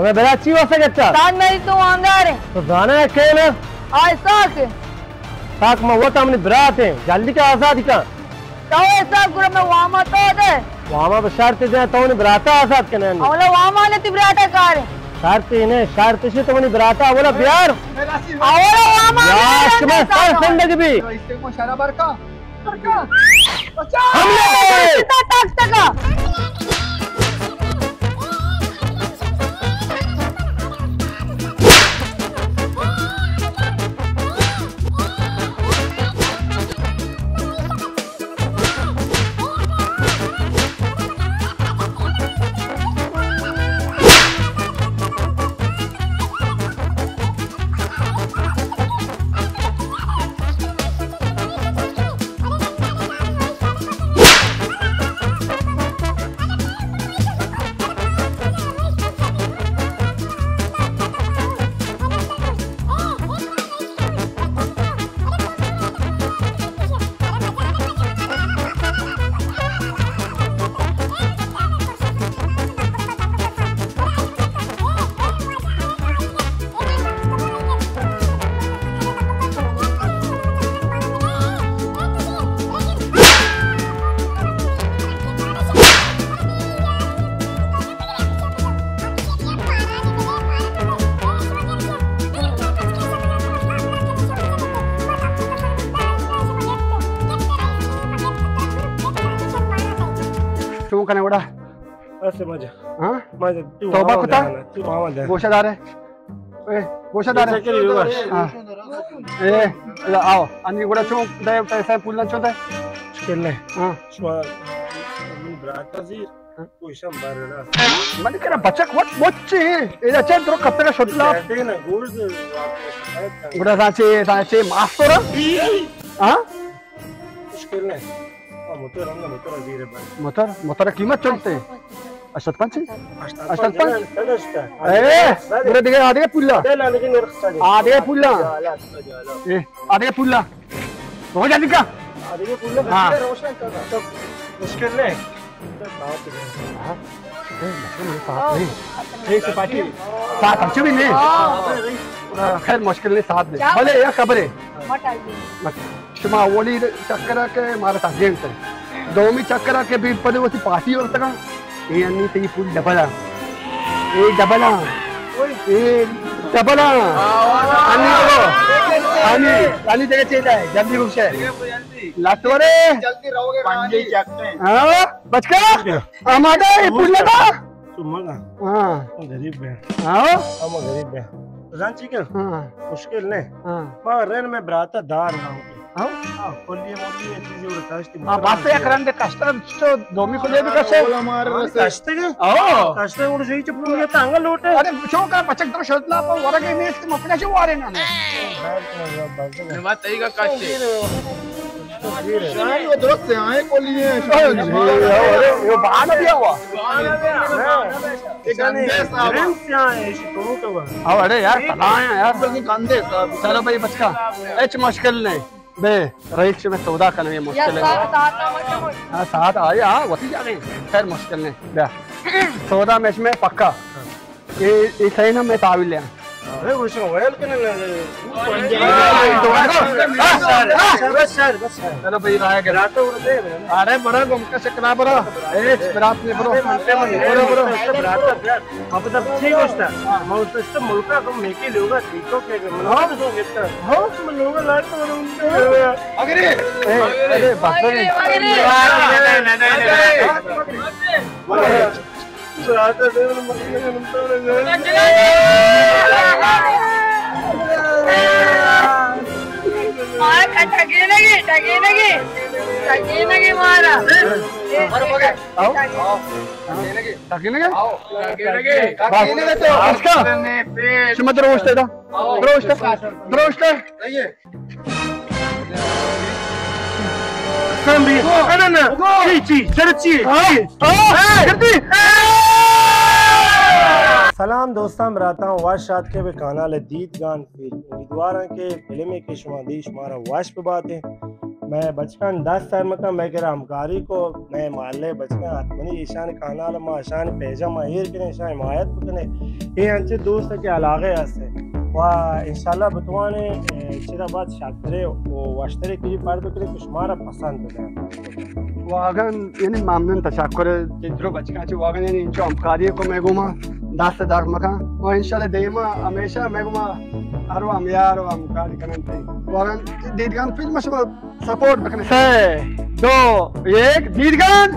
Vabbè, bracci va che c'ha? Stanno tu andare. तो जाना है अकेले? ऐसा के? साक में वो तो हमने बरात है, जल्दी का आजादी का? तो ऐसा गुरु में वामा तो दे। वामा बशारते जाए तो उन्हें बराता आजाद करने हैं। अवला वामा ने तिब्राता कार। शारते ने शारते से तो उन्हें बराता बोला बिहार। अवला वामा ने। यार मैं सर संडे भी। इससे को शराबर का। हमले। कितना टैक्स तका? क्यों करने बड़ा ऐसे मजा हाँ मजा तौबा कुत्ता तू मावल है गोशादार है ए गोशादार है हाँ ए आओ अन्य बड़ा चों दे पैसा पुलना चों दे खेलने हाँ शुआ बराता जी कोई शंबर ना मैंने कहा बच्चा बच्चे ये अच्छा तो कब तक शोटला ना गोल्ड बड़ा साचे मास्टर हाँ मुश्किल नहीं मोटर मोटर कीमत चलते अशत पांच अशत पांच बड़ा दिखे आधे पुल्ला आधे पुल्ला ए आधे पुल्ला हो जाती का आधे पुल्ला हाँ मुश्किल नहीं ठीक है पार्टी साथ अच्छे भी नहीं खैर मुश्किल नहीं साथ नहीं भले या खबर है शुमा वोली चक्कर के मारा था गेम से दो मी चक्कर के भी पदे वो पार्टी और तक ये अन्नी ते फुल डबल एक डबल डबल पानी देखे चाहिए जल्दी घुस लाटो रे जल्दी रहोगे पंजे चकते हैं। हाँ बचका हमारा ये पूछना था सुमगा हाँ गरीब है हाँ हम गरीब है रांची के हाँ मुश्किल ने हाँ पर रेन में ब्राता दार ना हो हाँ हां कोलिए मोलिए चीजें और कास्टी हाँ बात से करन दे कस्टमर तो दोमी को ले भी कैसे कास्टे के ओ कास्टे और सही चप्पू ये तांगा लोटे अरे शो का पचक तो शोधला पर वरगे में इसके मपना शो वारे ना बात सही का काटे यार वो दोस्त से आए कोलिए अरे ये बाहर भी हुआ हाँ अरे यार तला है यार कंधे चलो भाई बचका एच मुश्किल नहीं बे रईस में सौदा करने में मुश्किल है हाँ साथ आए हाँ वही जाने खैर मुश्किल नहीं बे सौदा मैच में पक्का ये सही ना मैं ताविल ले अरे वो शो वेल के चलो भाई रहा है रातो उड़ दे अरे बड़ा गुमका से कना बड़ा ए बरात में बड़ा मनते मन बरो रातो अब तब ठीक होता मैं उससे मुल्का को मेके लोगा ठीक के मनवा तो गेता हो मैं लोगा लाट तो उनके अरे बाप रे रातो दे मक्के नमतो मारा टके लगे मारा सलाम दोस्तम रहता हूँ वाश शाद के भी काना ले दीद गान उम्मीदवार के फिल्म के शुमादी शुमारा वाश पे बात है मैं बचपन 10 साल में का मैं कह रहा हमकारी को मैं माले बचपन आत्मनी ईशान खाना मा ईशान पेजा माहिर के ईशान हिमायत बकने ये अंचे दोस्त के अलागे ऐसे वाह इंशाल्लाह बतवाने चिरा बात शाकरे वो वाश्तरे की पार बकरे कुछ मारा पसंद है वागन यानी मामनन तशक्कुर जिद्रो बचका ची वागन यानी इंचो हमकारी को मैं गुमा दास दाग मका और इंशाल्लाह देमा हमेशा मैं गुमा हर वाम यार वाम कारी करन थे वागन दीदगान फिल्म में सपोर्ट बकने 3 2 1 दीदगान